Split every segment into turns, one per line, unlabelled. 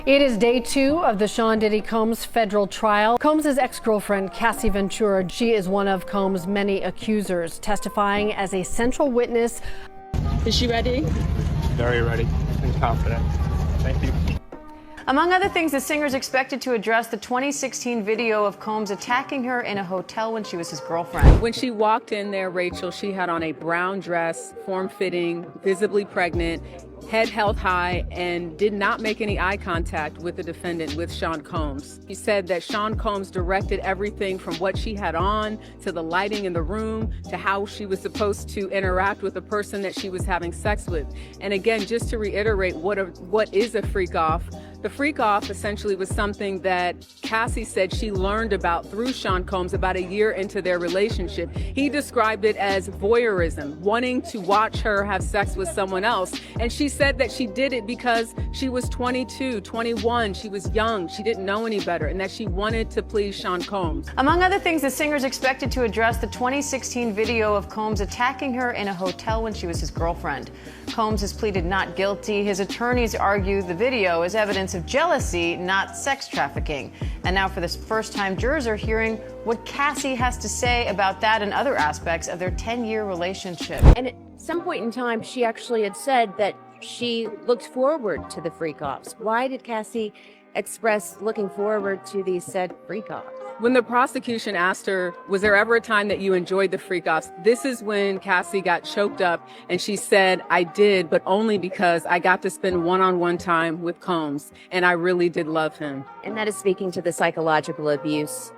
It is day 2 of the Sean Diddy Combs federal trial. Combs' ex-girlfriend, Cassie Ventura, she is one of Combs' many accusers, testifying as a central witness.
Is she ready?
Very ready and confident. Thank you.
Among other things, the singer is expected to address the 2016 video of Combs attacking her in a hotel when she was his girlfriend.
When she walked in there, Rachel, she had on a brown dress, form-fitting, visibly pregnant, head held high, and did not make any eye contact with the defendant, with Sean Combs. He said that Sean Combs directed everything from what she had on, to the lighting in the room, to how she was supposed to interact with the person that she was having sex with. And again, just to reiterate what is a freak-off, the freak-off essentially was something that Cassie said she learned about through Sean Combs about a year into their relationship. He described it as voyeurism, wanting to watch her have sex with someone else. And she said that she did it because she was 22, 21, she was young, she didn't know any better, and that she wanted to please Sean Combs.
Among other things, the singer is expected to address the 2016 video of Combs attacking her in a hotel when she was his girlfriend. Combs has pleaded not guilty. His attorneys argue the video is evidence of jealousy, not sex trafficking. And now for the first time, jurors are hearing what Cassie has to say about that and other aspects of their 10-year relationship.
And at some point in time, she actually had said that she looked forward to the freak-offs. Why did Cassie express looking forward to these said freak-offs?
When the prosecution asked her, was there ever a time that you enjoyed the freak-offs? This is when Cassie got choked up and she said, I did, but only because I got to spend one-on-one time with Combs, and I really did love him.
And that is speaking to the psychological abuse,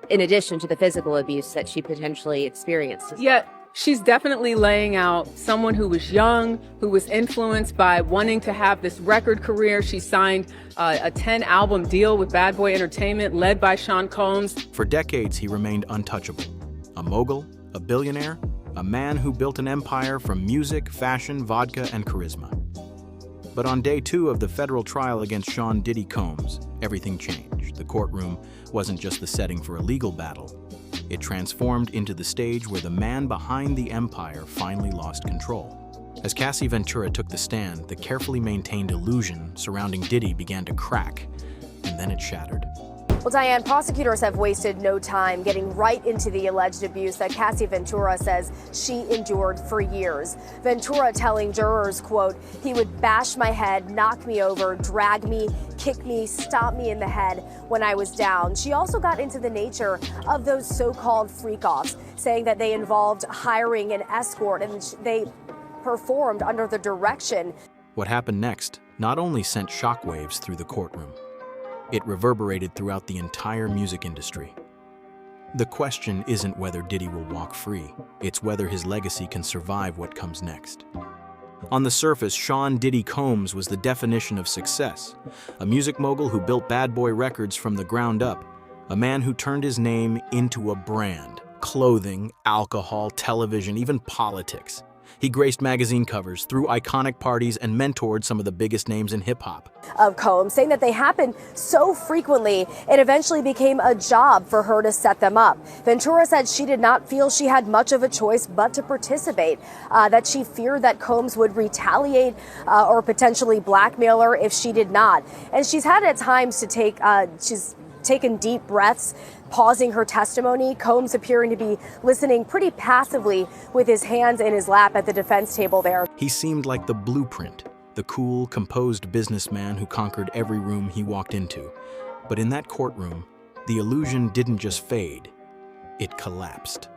in addition to the physical abuse that she potentially experienced.
Yeah, she's definitely laying out someone who was young, who was influenced by wanting to have this record career. She signed a 10-album deal with Bad Boy Entertainment, led by Sean Combs.
For decades, he remained untouchable. A mogul, a billionaire, a man who built an empire from music, fashion, vodka, and charisma. But on day 2 of the federal trial against Sean Diddy Combs, everything changed. The courtroom wasn't just the setting for a legal battle. It transformed into the stage where the man behind the empire finally lost control. As Cassie Ventura took the stand, the carefully maintained illusion surrounding Diddy began to crack, and then it shattered.
Well, Diane, prosecutors have wasted no time getting right into the alleged abuse that Cassie Ventura says she endured for years. Ventura telling jurors, quote, he would bash my head, knock me over, drag me, kick me, stomp me in the head when I was down. She also got into the nature of those so-called freak-offs, saying that they involved hiring an escort and they performed under the direction.
What happened next not only sent shockwaves through the courtroom, it reverberated throughout the entire music industry. The question isn't whether Diddy will walk free, it's whether his legacy can survive what comes next. On the surface, Sean Diddy Combs was the definition of success, a music mogul who built Bad Boy Records from the ground up, a man who turned his name into a brand, clothing, alcohol, television, even politics. He graced magazine covers, threw iconic parties, and mentored some of the biggest names in hip-hop.
Of Combs, saying that they happened so frequently, it eventually became a job for her to set them up. Ventura said she did not feel she had much of a choice but to participate, that she feared that Combs would retaliate or potentially blackmail her if she did not. And she's had at times to take, she's taken deep breaths, pausing her testimony, Combs appearing to be listening pretty passively with his hands in his lap at the defense table there.
He seemed like the blueprint, the cool, composed businessman who conquered every room he walked into. But in that courtroom, the illusion didn't just fade, it collapsed.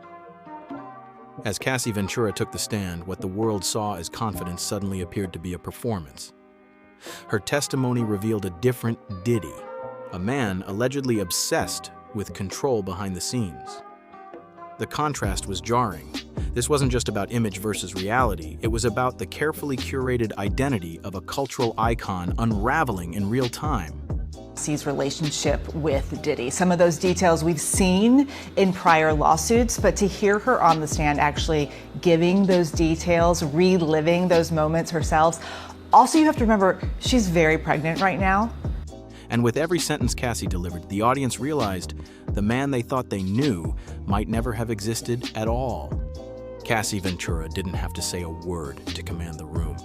As Cassie Ventura took the stand, what the world saw as confidence suddenly appeared to be a performance. Her testimony revealed a different Diddy, a man allegedly obsessed with control behind the scenes. The contrast was jarring. This wasn't just about image versus reality, it was about the carefully curated identity of a cultural icon unraveling in real time.
Cassie's relationship with Diddy. Some of those details we've seen in prior lawsuits, but to hear her on the stand actually giving those details, reliving those moments herself. Also, you have to remember, she's very pregnant right now.
And with every sentence Cassie delivered, the audience realized the man they thought they knew might never have existed at all. Cassie Ventura didn't have to say a word to command the room.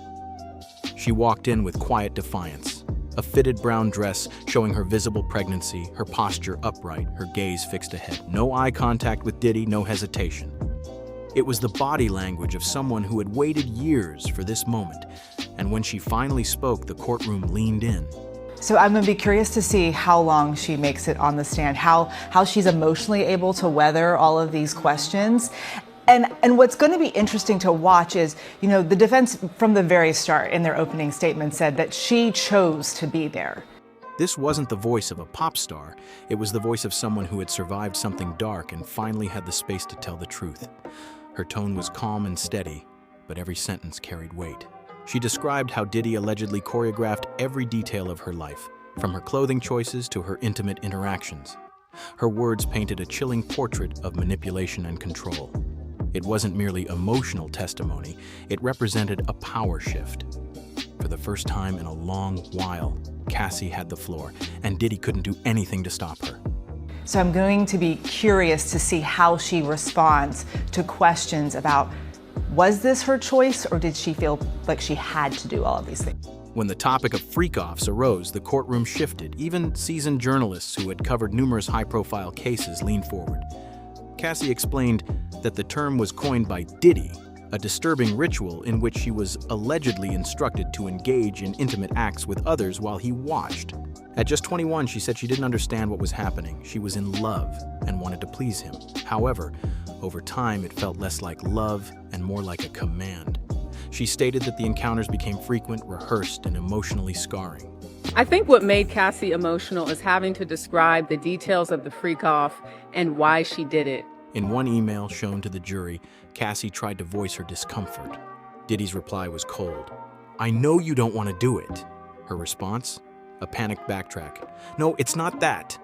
She walked in with quiet defiance, A fitted brown dress showing her visible pregnancy, her posture upright, her gaze fixed ahead. No eye contact with Diddy, no hesitation. It was the body language of someone who had waited years for this moment. And when she finally spoke, the courtroom leaned in.
So I'm gonna be curious to see how long she makes it on the stand, how she's emotionally able to weather all of these questions. And what's going to be interesting to watch is, the defense from the very start in their opening statement said that she chose to be there.
This wasn't the voice of a pop star. It was the voice of someone who had survived something dark and finally had the space to tell the truth. Her tone was calm and steady, but every sentence carried weight. She described how Diddy allegedly choreographed every detail of her life, from her clothing choices to her intimate interactions. Her words painted a chilling portrait of manipulation and control. It wasn't merely emotional testimony, it represented a power shift. For the first time in a long while, Cassie had the floor, and Diddy couldn't do anything to stop her.
So I'm going to be curious to see how she responds to questions about, was this her choice, or did she feel like she had to do all of these things?
When the topic of freak-offs arose, the courtroom shifted. Even seasoned journalists who had covered numerous high-profile cases leaned forward. Cassie explained that the term was coined by Diddy, a disturbing ritual in which she was allegedly instructed to engage in intimate acts with others while he watched. At just 21, she said she didn't understand what was happening. She was in love and wanted to please him. However, over time, it felt less like love and more like a command. She stated that the encounters became frequent, rehearsed, and emotionally scarring.
I think what made Cassie emotional is having to describe the details of the freak-off and why she did it.
In one email shown to the jury, Cassie tried to voice her discomfort. Diddy's reply was cold. "I know you don't want to do it." Her response? A panicked backtrack. "No, it's not that."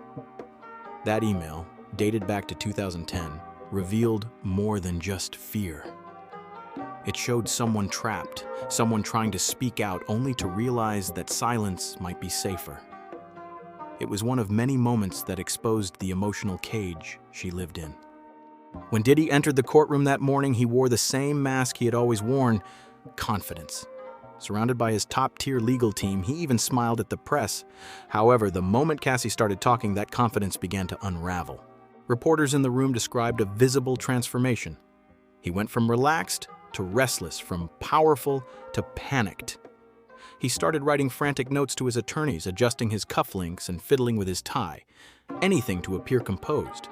That email, dated back to 2010, revealed more than just fear. It showed someone trapped, someone trying to speak out only to realize that silence might be safer. It was one of many moments that exposed the emotional cage she lived in. When Diddy entered the courtroom that morning, he wore the same mask he had always worn: confidence. Surrounded by his top-tier legal team, he even smiled at the press. However, the moment Cassie started talking, that confidence began to unravel. Reporters in the room described a visible transformation. He went from relaxed to restless, from powerful to panicked. He started writing frantic notes to his attorneys, adjusting his cufflinks and fiddling with his tie. Anything to appear composed.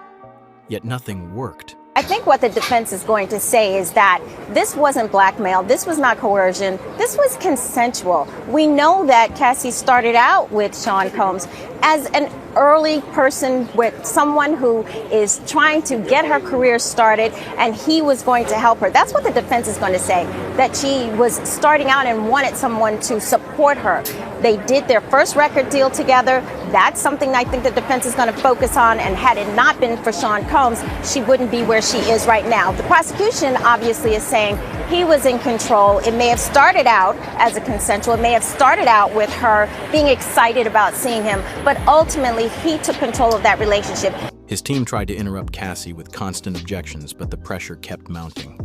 Yet nothing worked.
I think what the defense is going to say is that this wasn't blackmail, this was not coercion, this was consensual. We know that Cassie started out with Sean Combs as an early person, with someone who is trying to get her career started, and he was going to help her. That's what the defense is going to say, that she was starting out and wanted someone to support her. They did their first record deal together. That's something I think the defense is going to focus on, and had it not been for Sean Combs, she wouldn't be where she is right now. The prosecution obviously is saying he was in control. It may have started out as a consensual, it may have started out with her being excited about seeing him, but ultimately he took control of that relationship.
His team tried to interrupt Cassie with constant objections, but the pressure kept mounting.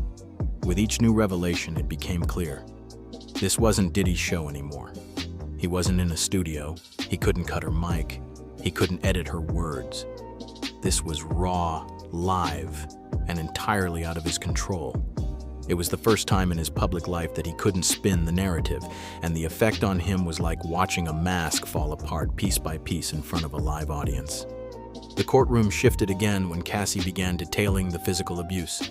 With each new revelation, it became clear. This wasn't Diddy's show anymore. He wasn't in a studio. He couldn't cut her mic. He couldn't edit her words. This was raw, live, and entirely out of his control. It was the first time in his public life that he couldn't spin the narrative, and the effect on him was like watching a mask fall apart piece by piece in front of a live audience. The courtroom shifted again when Cassie began detailing the physical abuse.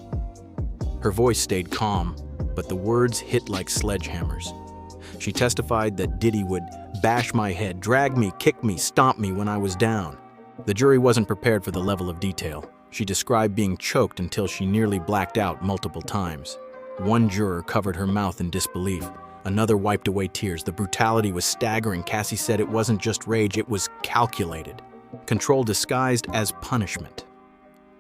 Her voice stayed calm, but the words hit like sledgehammers. She testified that Diddy would bash my head, drag me, kick me, stomp me when I was down. The jury wasn't prepared for the level of detail. She described being choked until she nearly blacked out multiple times. One juror covered her mouth in disbelief. Another wiped away tears. The brutality was staggering. Cassie said it wasn't just rage, it was calculated. Control disguised as punishment.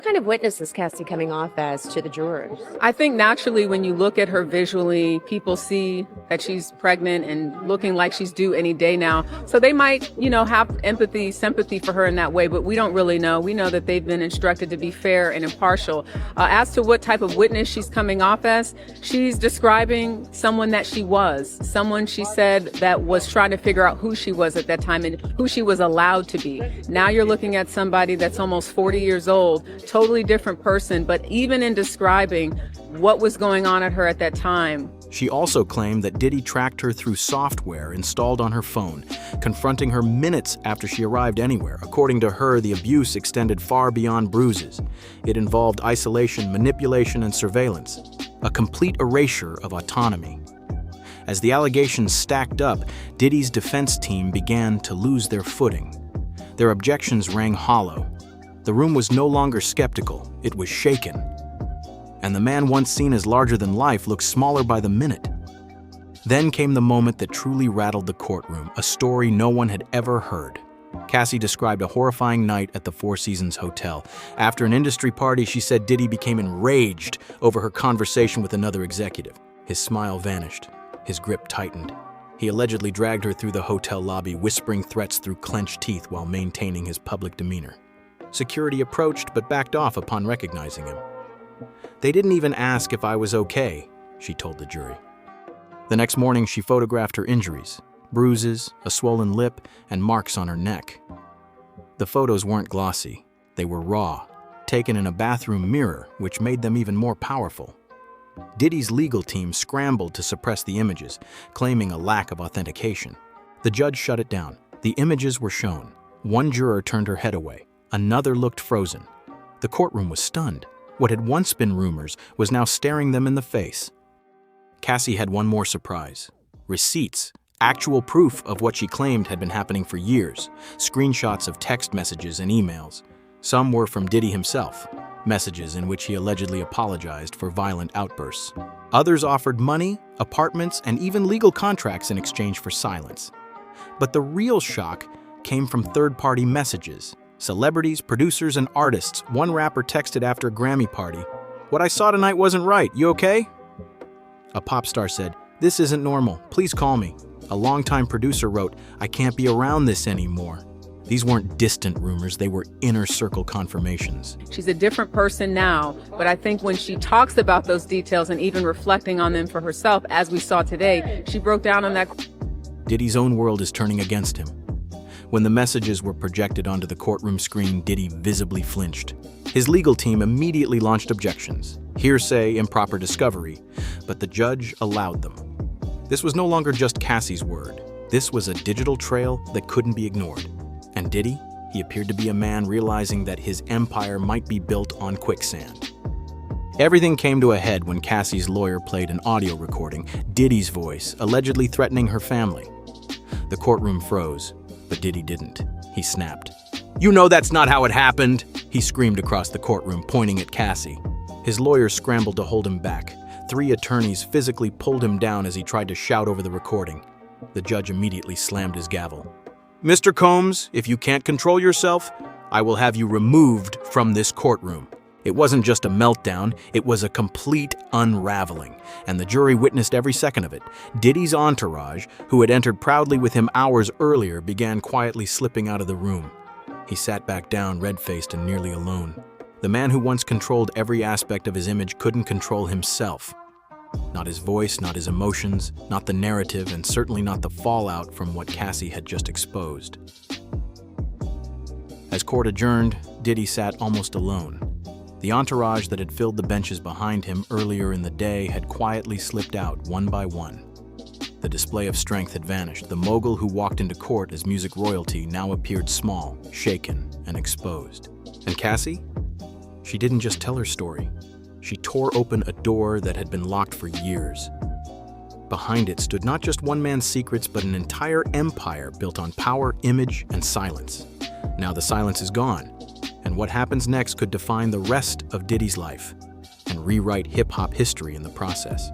kind of witness is Cassie coming off as to the jurors?
I think naturally when you look at her visually, people see that she's pregnant and looking like she's due any day now. So they might, have empathy, sympathy for her in that way, but we don't really know. We know that they've been instructed to be fair and impartial. As to what type of witness she's coming off as, she's describing someone that she was, someone she said that was trying to figure out who she was at that time and who she was allowed to be. Now you're looking at somebody that's almost 40 years old, totally different person, but even in describing what was going on at her at that time.
She also claimed that Diddy tracked her through software installed on her phone, confronting her minutes after she arrived anywhere. According to her, the abuse extended far beyond bruises. It involved isolation, manipulation, and surveillance, a complete erasure of autonomy. As the allegations stacked up, Diddy's defense team began to lose their footing. Their objections rang hollow. The room was no longer skeptical, it was shaken. And the man once seen as larger than life looked smaller by the minute. Then came the moment that truly rattled the courtroom, a story no one had ever heard. Cassie described a horrifying night at the Four Seasons Hotel. After an industry party, she said Diddy became enraged over her conversation with another executive. His smile vanished. His grip tightened. He allegedly dragged her through the hotel lobby, whispering threats through clenched teeth while maintaining his public demeanor. Security approached but backed off upon recognizing him. "They didn't even ask if I was okay," she told the jury. The next morning, she photographed her injuries, bruises, a swollen lip, and marks on her neck. The photos weren't glossy. They were raw, taken in a bathroom mirror, which made them even more powerful. Diddy's legal team scrambled to suppress the images, claiming a lack of authentication. The judge shut it down. The images were shown. One juror turned her head away. Another looked frozen. The courtroom was stunned. What had once been rumors was now staring them in the face. Cassie had one more surprise. Receipts, actual proof of what she claimed had been happening for years. Screenshots of text messages and emails. Some were from Diddy himself, messages in which he allegedly apologized for violent outbursts. Others offered money, apartments, and even legal contracts in exchange for silence. But the real shock came from third-party messages. Celebrities, producers, and artists. One rapper texted after a Grammy party, "What I saw tonight wasn't right. You okay?" A pop star said, "This isn't normal. Please call me." A longtime producer wrote, "I can't be around this anymore." These weren't distant rumors, they were inner circle confirmations.
She's a different person now, but I think when she talks about those details and even reflecting on them for herself, as we saw today, she broke down on that.
Diddy's own world is turning against him. When the messages were projected onto the courtroom screen, Diddy visibly flinched. His legal team immediately launched objections. Hearsay, improper discovery, but the judge allowed them. This was no longer just Cassie's word. This was a digital trail that couldn't be ignored. And Diddy, he appeared to be a man realizing that his empire might be built on quicksand. Everything came to a head when Cassie's lawyer played an audio recording, Diddy's voice, allegedly threatening her family. The courtroom froze. But Diddy didn't. He snapped. "You know that's not how it happened!" he screamed across the courtroom, pointing at Cassie. His lawyers scrambled to hold him back. 3 attorneys physically pulled him down as he tried to shout over the recording. The judge immediately slammed his gavel. "Mr. Combs, if you can't control yourself, I will have you removed from this courtroom." It wasn't just a meltdown, it was a complete unraveling, and the jury witnessed every second of it. Diddy's entourage, who had entered proudly with him hours earlier, began quietly slipping out of the room. He sat back down, red-faced and nearly alone. The man who once controlled every aspect of his image couldn't control himself. Not his voice, not his emotions, not the narrative, and certainly not the fallout from what Cassie had just exposed. As court adjourned, Diddy sat almost alone. The entourage that had filled the benches behind him earlier in the day had quietly slipped out one by one. The display of strength had vanished. The mogul who walked into court as music royalty now appeared small, shaken, and exposed. And Cassie? She didn't just tell her story. She tore open a door that had been locked for years. Behind it stood not just one man's secrets, but an entire empire built on power, image, and silence. Now the silence is gone. And what happens next could define the rest of Diddy's life and rewrite hip-hop history in the process.